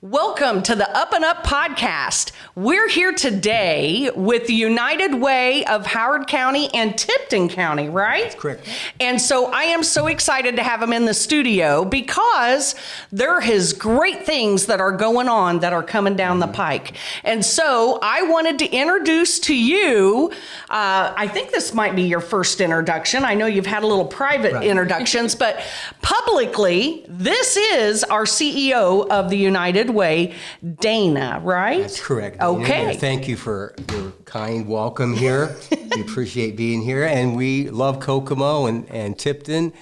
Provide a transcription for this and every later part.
Welcome to the Up and Up podcast. We're here today with the United Way of Howard County and Tipton County, right? That's correct. And so I am so excited to have him in the studio because there is great things that are going on that are coming down the pike. And so I wanted to introduce to you, I think this might be your first introduction. I know you've had a little private introductions, but publicly, this is our CEO of the United Way, Dana, right? That's correct. Okay. Dana, thank you for your kind welcome here. We appreciate being here, and we love Kokomo and Tipton,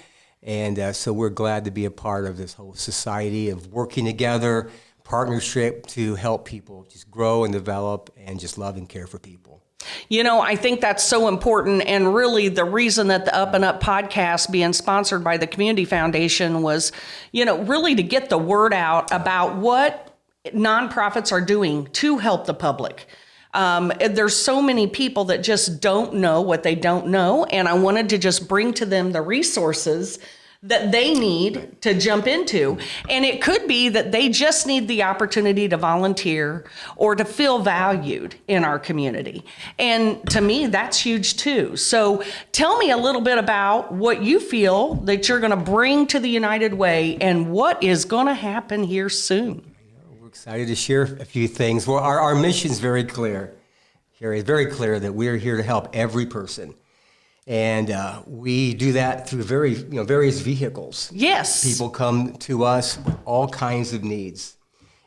and so we're glad to be a part of this whole society of working together, partnership to help people just grow and develop and just love and care for people. You know, I think that's so important. And really the reason that the Up and Up podcast being sponsored by the Community Foundation was, really to get the word out about what nonprofits are doing to help the public. There's so many people that just don't know what they don't know. And I wanted to just bring to them the resources that they need to jump into. And it could be that they just need the opportunity to volunteer or to feel valued in our community. And to me, that's huge too. So tell me a little bit about what you feel that you're going to bring to the United Way and what is going to happen here soon. We're excited to share a few things. Well, our mission is very clear. Here, it's very clear that we're here to help every person. And we do that through various vehicles. Yes. People come to us with all kinds of needs.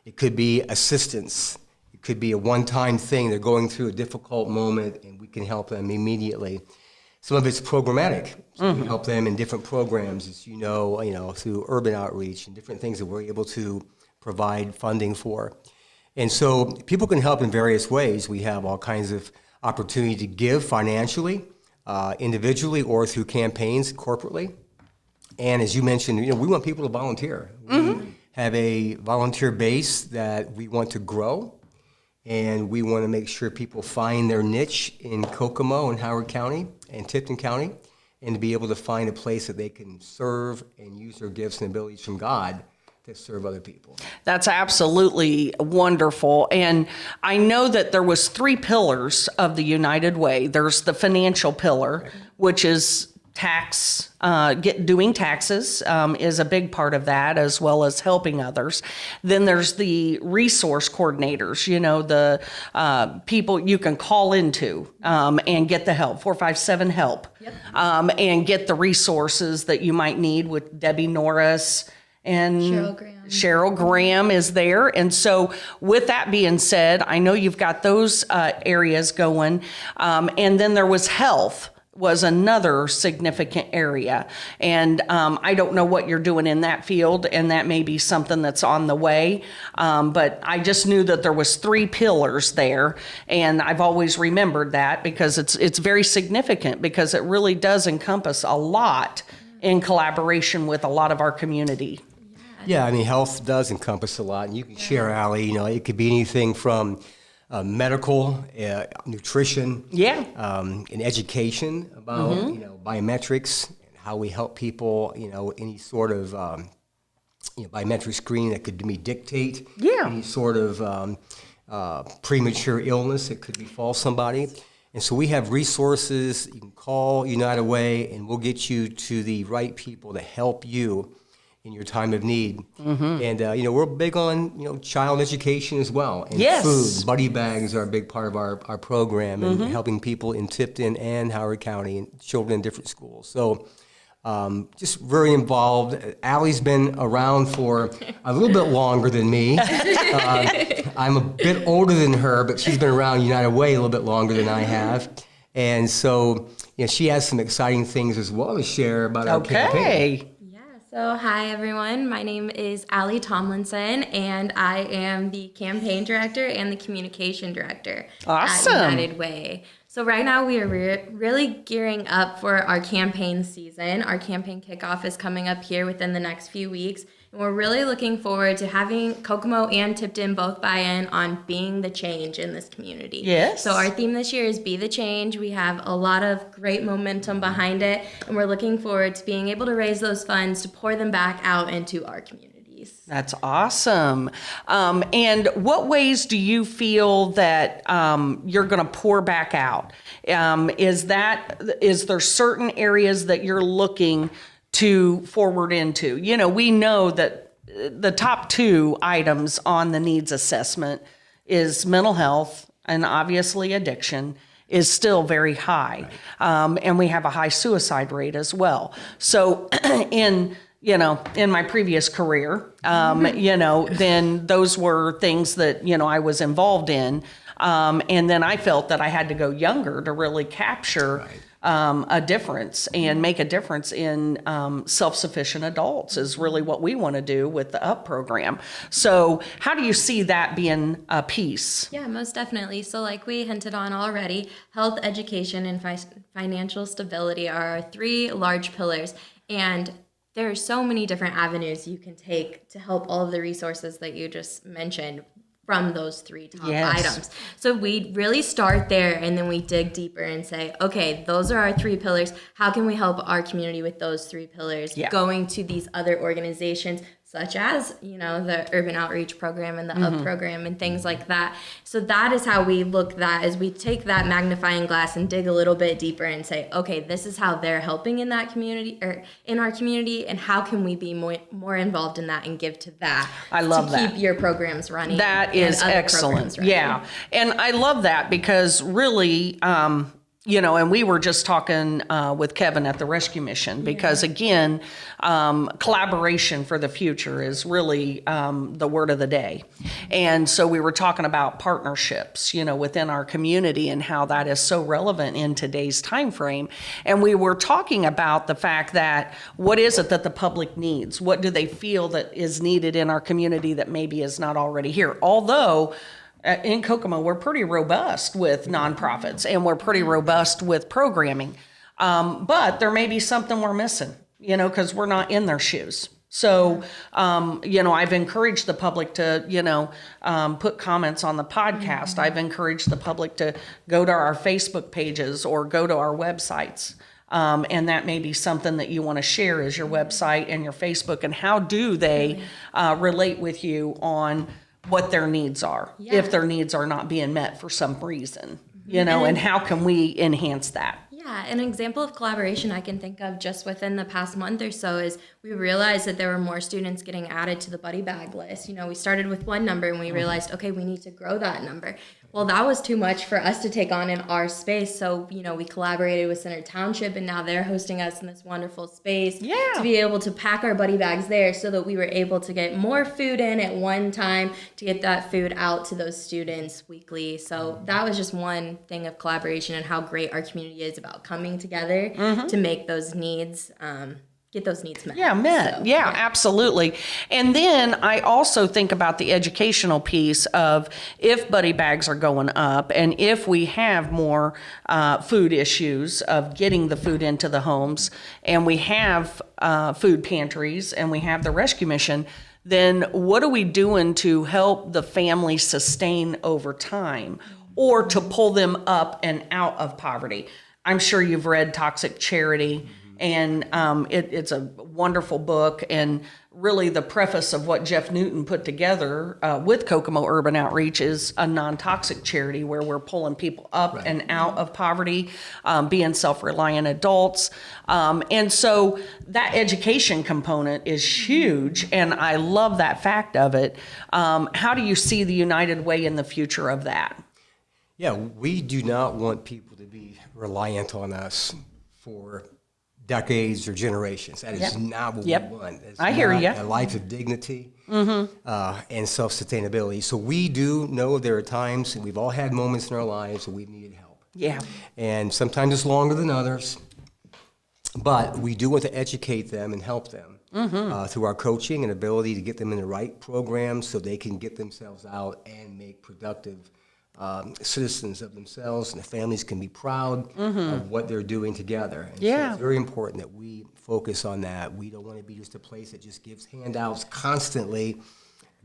It could be assistance. It could be a one-time thing. They're going through a difficult moment, and we can help them immediately. Some of it's programmatic. So we help them in different programs, as you know, through Urban Outreach and different things that we're able to provide funding for. And so people can help in various ways. We have all kinds of opportunity to give financially, individually or through campaigns corporately. And as you mentioned, we want people to volunteer. We have a volunteer base that we want to grow, and we want to make sure people find their niche in Kokomo and Howard County and Tipton County, and to be able to find a place that they can serve and use their gifts and abilities from God to serve other people. That's absolutely wonderful. And I know that there was 3 pillars of the United Way. There's the financial pillar, which is doing taxes is a big part of that, as well as helping others. Then there's the resource coordinators, the people you can call into and get the help, 457 help, and get the resources that you might need with Debbie Norris. And Cheryl Graham is there. And so with that being said, I know you've got those areas going. And then there was health was another significant area. And I don't know what you're doing in that field, and that may be something that's on the way. But I just knew that there was 3 pillars there. And I've always remembered that because it's very significant, because it really does encompass a lot in collaboration with a lot of our community. Yeah, health does encompass a lot, and you can share, Allie. It could be anything from medical, nutrition, and education about biometrics and how we help people. Any sort of biometric screening that could dictate any sort of premature illness that could befall somebody. And so we have resources. You can call United Way, and we'll get you to the right people to help you in your time of need. And we're big on child education as well, and food. Buddy bags are a big part of our program, and helping people in Tipton and Howard County and children in different schools. So just very involved. Allie's been around for a little bit longer than me. I'm a bit older than her, but she's been around United Way a little bit longer than I have. And so she has some exciting things as well to share about our campaign. So hi everyone, my name is Allie Tomlinson, and I am the campaign director and the communication director at United Way. So right now we are really gearing up for our campaign season. Our campaign kickoff is coming up here within the next few weeks. And we're really looking forward to having Kokomo and Tipton both buy in on being the change in this community. Yes. So our theme this year is Be the Change. We have a lot of great momentum behind it, and we're looking forward to being able to raise those funds to pour them back out into our communities. piece. That's awesome. And what ways do you feel that you're going to pour back out? Is there certain areas that you're looking to forward into? You know, we know that the top two items on the needs assessment is mental health and obviously addiction is still very high. And we have a high suicide rate as well. So in my previous career, then those were things that, I was involved in. And then I felt that I had to go younger to really capture a difference and make a difference in self-sufficient adults is really what we want to do with the UP program. So how do you see that being a piece? Yeah, most definitely. So like we hinted on already, health, education, and financial stability are our three large pillars. And there are so many different avenues you can take to help all of the resources that you just mentioned from those three top items. So we really start there and then we dig deeper and say, okay, those are our three pillars. How can we help our community with those three pillars? Going to these other organizations such as, the Urban Outreach program and the UP program and things like that. So that is how we look at that, is we take that magnifying glass and dig a little bit deeper and say, okay, this is how they're helping in that community or in our community, and how can we be more involved in that and give to that. I love that. To keep your programs running. That is excellent. Yeah. And I love that because really, and we were just talking with Kevin at the Rescue Mission because, again, collaboration for the future is really the word of the day. And so we were talking about partnerships, within our community and how that is so relevant in today's time frame. And we were talking about the fact that what is it that the public needs? What do they feel that is needed in our community that maybe is not already here? Although in Kokomo, we're pretty robust with nonprofits and we're pretty robust with programming. But there may be something we're missing, because we're not in their shoes. So, I've encouraged the public to, put comments on the podcast. I've encouraged the public to go to our Facebook pages or go to our websites. And that may be something that you want to share is your website and your Facebook, and how do they relate with you on what their needs are, if their needs are not being met for some reason, and how can we enhance that? Yeah, an example of collaboration I can think of just within the past month or so is we realized that there were more students getting added to the buddy bag list. We started with one number and we realized, okay, we need to grow that number. Well, that was too much for us to take on in our space. So, we collaborated with Center Township and now they're hosting us in this wonderful space to be able to pack our buddy bags there so that we were able to get more food in at one time to get that food out to those students weekly. So that was just one thing of collaboration and how great our community is about coming together to make those needs get those needs met. Yeah, absolutely. And then I also think about the educational piece of if buddy bags are going up and if we have more food issues of getting the food into the homes and we have food pantries and we have the rescue mission, then what are we doing to help the family sustain over time or to pull them up and out of poverty? I'm sure you've read Toxic Charity. And it's a wonderful book, and really the preface of what Jeff Newton put together with Kokomo Urban Outreach is a non-toxic charity where we're pulling people up and out of poverty, being self-reliant adults. And so that education component is huge, and I love that fact of it. How do you see the United Way in the future of that? Yeah, we do not want people to be reliant on us for decades or generations. That is not what we want. I hear you. A life of dignity and self-sustainability. So we do know there are times, and we've all had moments in our lives where we've needed help. Yeah. And sometimes it's longer than others, but we do want to educate them and help them through our coaching and ability to get them in the right programs so they can get themselves out and make productive citizens of themselves, and the families can be proud of what they're doing together. And so it's very important that we focus on that. We don't want to be just a place that just gives handouts constantly.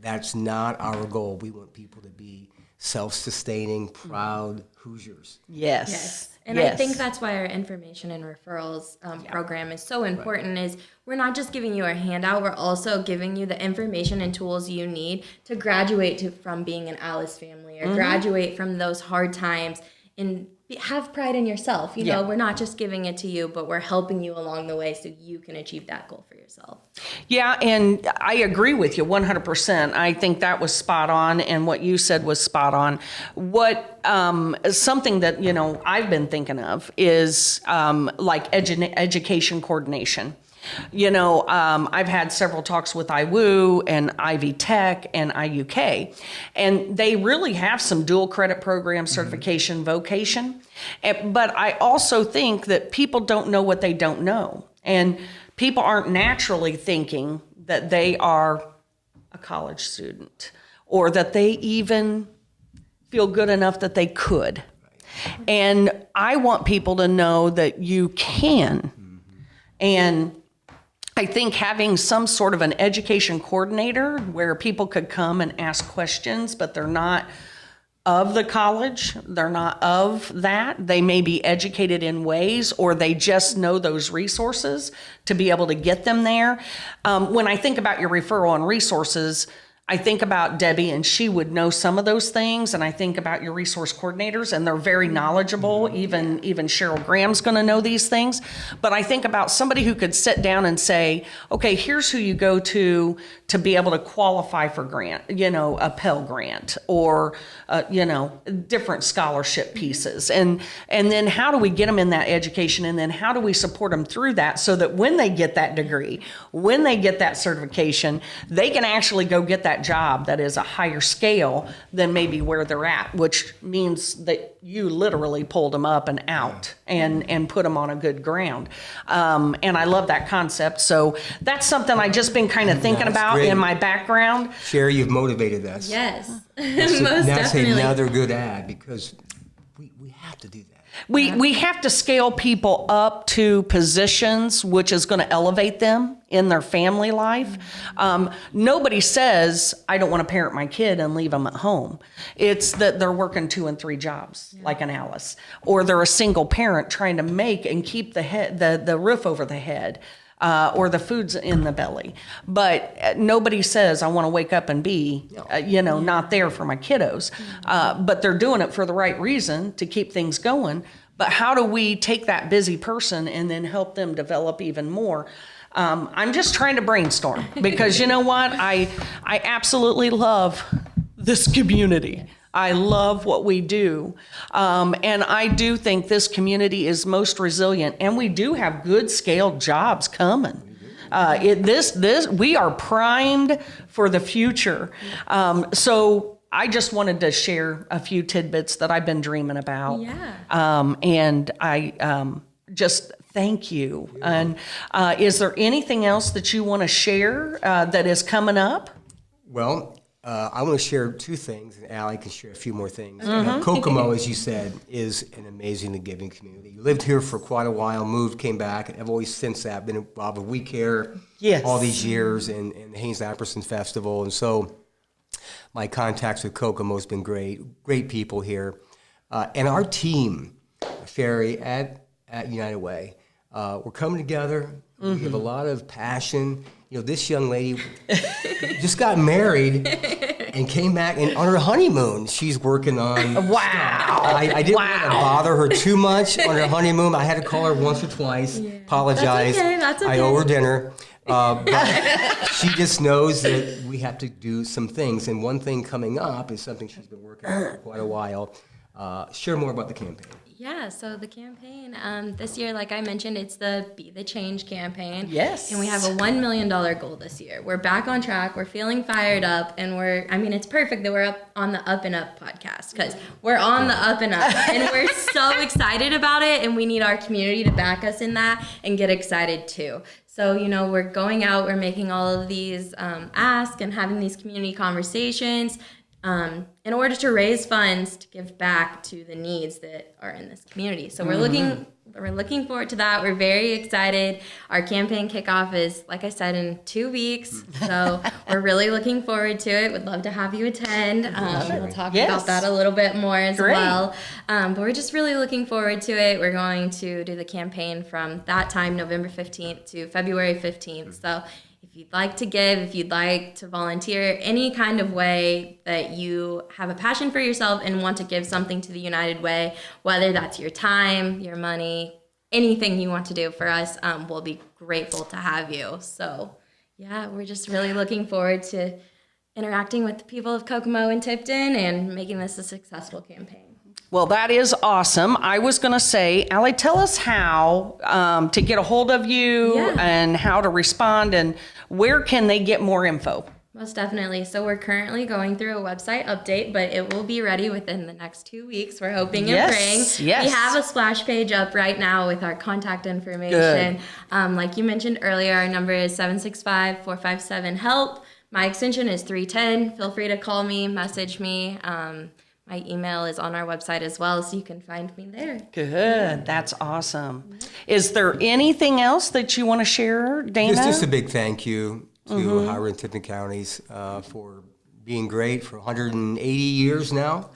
That's not our goal. We want people to be self-sustaining, proud Hoosiers. Yes. And I think that's why our information and referrals program is so important. Is we're not just giving you a handout, we're also giving you the information and tools you need to graduate from being an Alice family or graduate from those hard times and have pride in yourself. You know, we're not just giving it to you, but we're helping you along the way so you can achieve that goal for yourself. Yeah, and I agree with you 100%. I think that was spot on, and what you said was spot on. What something that, you know, I've been thinking of is like education coordination. You know, I've had several talks with IWU and Ivy Tech and IUK, and they really have some dual credit program certification vocation. But I also think that people don't know what they don't know. And people aren't naturally thinking that they are a college student or that they even feel good enough that they could. And I want people to know that you can. And I think having some sort of an education coordinator where people could come and ask questions, but they're not of the college, they're not of that. They may be educated in ways, or they just know those resources to be able to get them there. When I think about your referral and resources, I think about Debbie, and she would know some of those things. And I think about your resource coordinators, and they're very knowledgeable. Even Cheryl Graham's going to know these things. But I think about somebody who could sit down and say, okay, here's who you go to be able to qualify for grant, you know, a Pell Grant or, you know, different scholarship pieces. And then how do we get them in that education? And then how do we support them through that so that when they get that degree, when they get that certification, they can actually go get that job that is a higher scale than maybe where they're at, which means that you literally pulled them up and out and put them on a good ground. And I love that concept. So that's something I just been kind of thinking about in my background. Sherry, you've motivated us. Yes, That's most definitely. Another good ad, because we have to do that. We have to scale people up to positions which is going to elevate them in their family life. Nobody says, I don't want to parent my kid and leave them at home. It's that they're working 2 and 3 jobs, like an Alice, or they're a single parent trying to make and keep the roof over the head. Or the food's in the belly. But nobody says, I want to wake up and be, not there for my kiddos. But they're doing it for the right reason, to keep things going. But how do we take that busy person and then help them develop even more? I'm just trying to brainstorm, because you know what? I absolutely love this community. I love what we do. And I do think this community is most resilient, and we do have good scaled jobs coming. We are primed for the future. So I just wanted to share a few tidbits that I've been dreaming about. Yeah. And I just thank you. And is there anything else that you want to share that is coming up? Well, I want to share 2 things, and Allie can share a few more things. Kokomo, as you said, is an amazingly giving community. You lived here for quite a while, moved, came back, and I've always since that been involved with We Care all these years, and the Haynes-Apperson Festival. And so my contacts with Kokomo has been great people here. And our team, Sherry, at United Way, we're coming together. We have a lot of passion. You know, this young lady just got married and came back, and on her honeymoon, she's working on. Wow! I didn't want to bother her too much on her honeymoon. I had to call her once or twice. Apologize. That's okay. I owe her dinner, but she just knows that we have to do some things. And one thing coming up is something she's been working on for quite a while. Share more about the campaign. Yeah, so the campaign, this year, like I mentioned, it's the Be the Change campaign. Yes. And we have a $1 million goal this year. We're back on track. We're feeling fired up. And it's perfect that we're up on the Up and Up podcast, because we're on the Up and Up. And we're so excited about it. And we need our community to back us in that and get excited too. So, we're going out, we're making all of these asks and having these community conversations in order to raise funds to give back to the needs that are in this community. So we're looking we're looking forward to that. We're very excited. Our campaign kickoff is, like I said, in 2 weeks. So we're really looking forward to it. Would love to have you attend. We'll talk about that a little bit more as well. But we're just really looking forward to it. We're going to do the campaign from that time, November 15th to February 15th. So if you'd like to give, if you'd like to volunteer, any kind of way that you have a passion for yourself and want to give something to the United Way, whether that's your time, your money, anything you want to do for us, we'll be grateful to have you. So, yeah, we're just really looking forward to interacting with the people of Kokomo and Tipton and making this a successful campaign. Well, that is awesome. I was going to say, Allie, tell us how to get a hold of you and how to respond and where can they get more info? Most definitely. So we're currently going through a website update, but it will be ready within the next 2 weeks. We're hoping and praying. Yes. We have a splash page up right now with our contact information. Like you mentioned earlier, our number is 765-457-HELP. My extension is 310. Feel free to call me, message me. My email is on our website as well, so you can find me there. Good. That's awesome. Is there anything else that you want to share, Dana? Just a big thank you to Howard and Tipton counties for being great for 180 years now.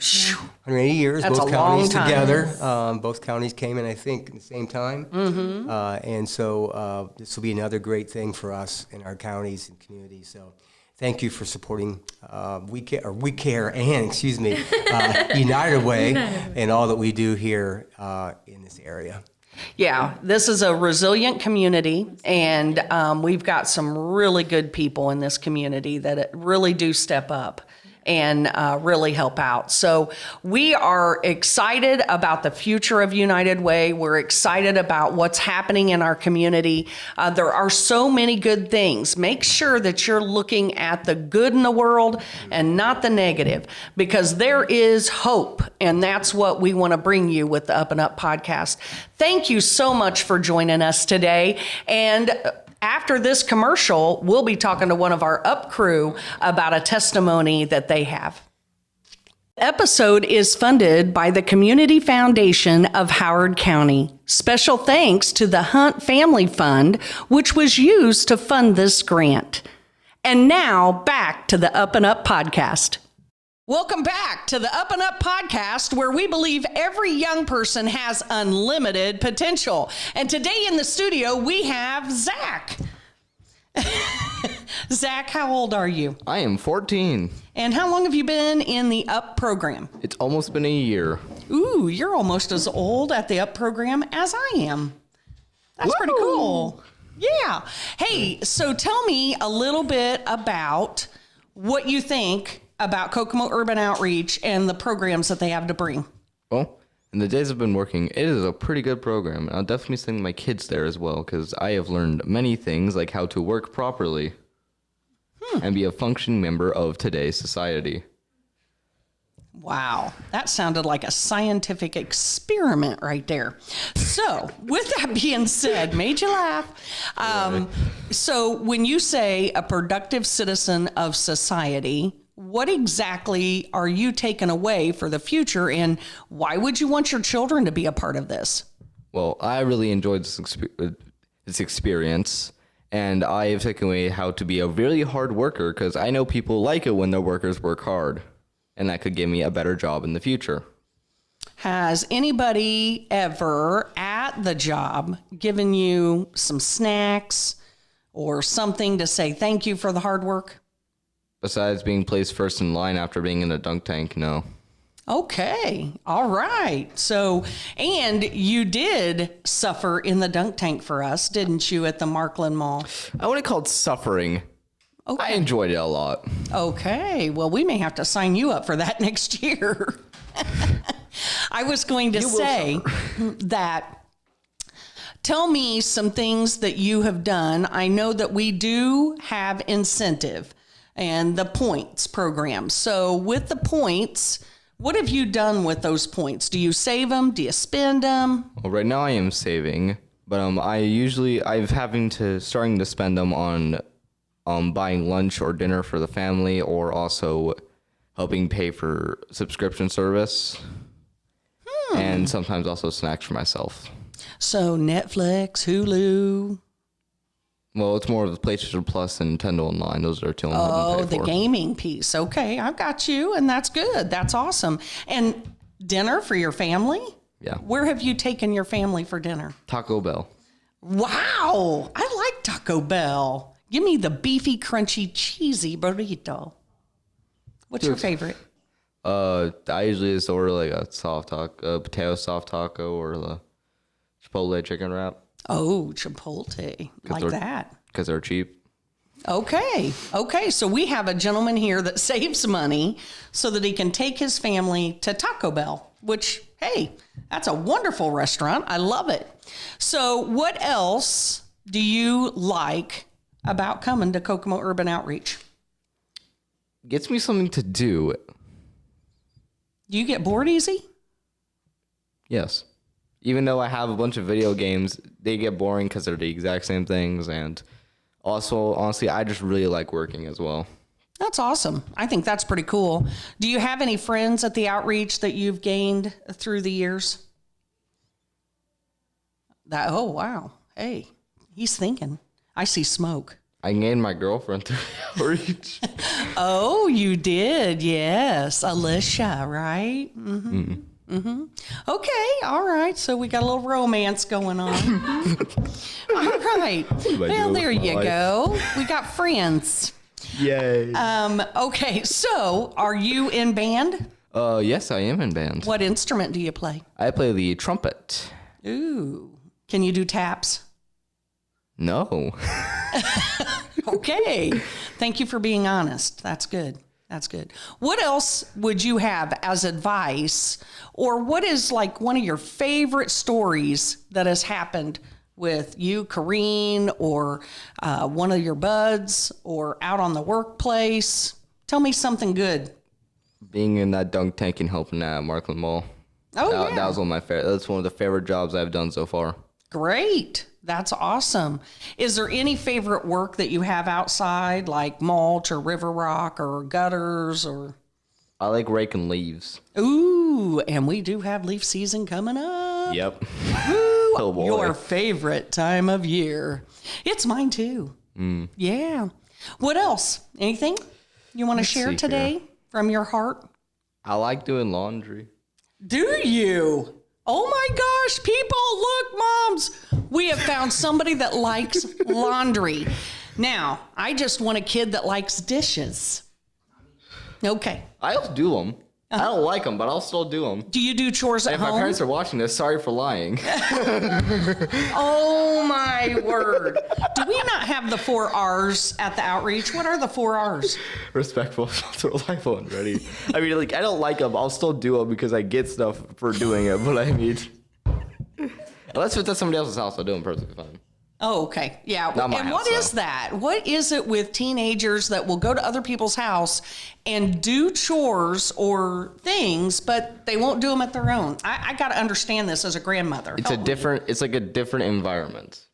180 years, That's both a counties long time. together. Both counties came in, I think, at the same time. And so this will be another great thing for us in our counties and communities. So thank you for supporting We Care and United Way and all that we do here in this area. Yeah, this is a resilient community, and we've got some really good people in this community that really do step up and really help out. So we are excited about the future of United Way. We're excited about what's happening in our community. There are so many good things. Make sure that you're looking at the good in the world and not the negative, because there is hope, and that's what we want to bring you with the Up and Up podcast. Thank you so much for joining us today. And after this commercial, we'll be talking to one of our Up crew about a testimony that they have. Episode is funded by the Community Foundation of Howard County. Special thanks to the Hunt Family Fund, which was used to fund this grant. And now back to the Up and Up podcast. Welcome back to the Up and Up podcast, where we believe every young person has unlimited potential. And today in the studio, we have Zach. Zach, how old are you? I am 14. And how long have you been in the UP program? It's almost been a year. Ooh, you're almost as old at the UP program as I am. That's pretty cool. Yeah. Hey, so tell me a little bit about what you think about Kokomo Urban Outreach and the programs that they have to bring. Well, in the days I've been working, it is a pretty good program. I'll definitely send my kids there as well, because I have learned many things, like how to work properly and be a functioning member of today's society. Wow, that sounded like a scientific experiment right there. So, with that being said, made you laugh. So, when you say a productive citizen of society, what exactly are you taking away for the future, and why would you want your children to be a part of this? Well, I really enjoyed this experience, and I have taken away how to be a really hard worker, because I know people like it when their workers work hard, and that could give me a better job in the future. Has anybody ever at the job given you some snacks or something to say thank you for the hard work? Besides being placed first in line after being in a dunk tank, no. Okay. All right. So, and you did suffer in the dunk tank for us, didn't you, at the Markland Mall? I wouldn't call it suffering. Okay. I enjoyed it a lot. Okay. Well, we may have to sign you up for that next year. I was going to say that. Tell me some things that you have done. I know that we do have incentive and the points program. So with the points, what have you done with those points? Do you save them? Do you spend them? Well, right now I am saving, but I'm starting to spend them on buying lunch or dinner for the family, or also helping pay for subscription service, and sometimes also snacks for myself. So Netflix, Hulu. Well, it's more of the PlayStation Plus and Nintendo Online. Those are two. Oh, the gaming piece. Okay, I've got you, and that's good. That's awesome. And dinner for your family? Yeah. Where have you taken your family for dinner? Taco Bell. Wow, I like Taco Bell. Give me the beefy, crunchy, cheesy burrito. What's your favorite? I usually just order like a soft taco, potato soft taco, or the Chipotle chicken wrap. Oh, Chipotle. Like that. Because they're cheap. Okay. So we have a gentleman here that saves money so that he can take his family to Taco Bell, which, hey, that's a wonderful restaurant. I love it. So what else do you like about coming to Kokomo Urban Outreach? Gets me something to do. Do you get bored easy? Yes. Even though I have a bunch of video games, they get boring because they're the exact same things. And also, honestly, I just really like working as well. That's awesome. I think that's pretty cool. Do you have any friends at the outreach that you've gained through the years? Oh, wow. Hey, he's thinking. I see smoke. I gained my girlfriend through the outreach. Oh, you did. Yes. Alicia, right? Okay. All right. So we got a little romance going on. All right. Well, there you go. We got friends. Yay. Okay. So are you in band? Yes, I am in band. What instrument do you play? I play the trumpet. Ooh. Can you do taps? No. Okay. Thank you for being honest. That's good. That's good. What else would you have as advice, or what is like one of your favorite stories that has happened with you, Corrine, or one of your buds, or out on the workplace? Tell me something good. Being in that dunk tank and helping at Markland Mall. Oh, That was one of my favorite. That's one of the favorite jobs I've done so far. Great. That's awesome. Is there any favorite work that you have outside, like mulch or river rock or gutters or? I like raking leaves. Ooh, and we do have leaf season coming up. Yep. Ooh, Oh, boy. your favorite time of year. It's mine too. Yeah. What else? Anything you want to share see today from your heart? I like doing laundry. Do you? Oh my gosh, people, look, moms, we have found somebody that likes laundry. Now, I just want a kid that likes dishes. Okay. I'll do them. I don't like them, but I'll still do them. Do you do chores at If my home? parents are watching this, sorry for lying. Oh my word. Do we not have the 4 R's at the outreach? What are the 4 R's? Respectful, reliable, and ready. I mean, like, I don't like them. I'll still do them because I get stuff for doing it. But I mean, unless it's at somebody else's house, I'll do them perfectly fine. Oh, okay. Yeah. Not my And house, what is that? What is it with teenagers that will go to other people's house and do chores or things, but they won't do them at their own? I got to understand this as a grandmother. It's it's like a different environment.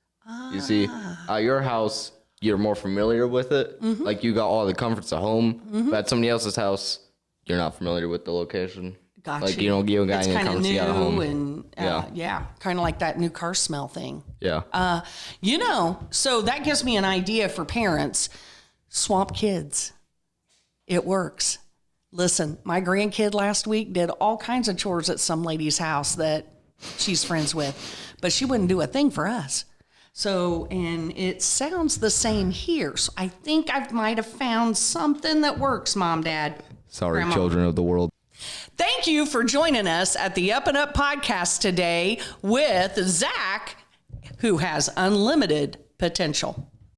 You see, at your house, you're more familiar with it. Like, you got all the comforts at home. But at somebody else's house, you're not familiar with the location. Gotcha. Like, you don't give a guy any comforts you got at home. And yeah, kind of like that new car smell thing. Yeah. So that gives me an idea for parents. Swamp kids. It works. Listen, my grandkid last week did all kinds of chores at some lady's house that she's friends with, but she wouldn't do a thing for us. So, and it sounds the same here. So I think I might have found something that works, Mom, Dad. Sorry, Grandma. children of the world. Thank you for joining us at the Up and Up podcast today with Zach, who has unlimited potential.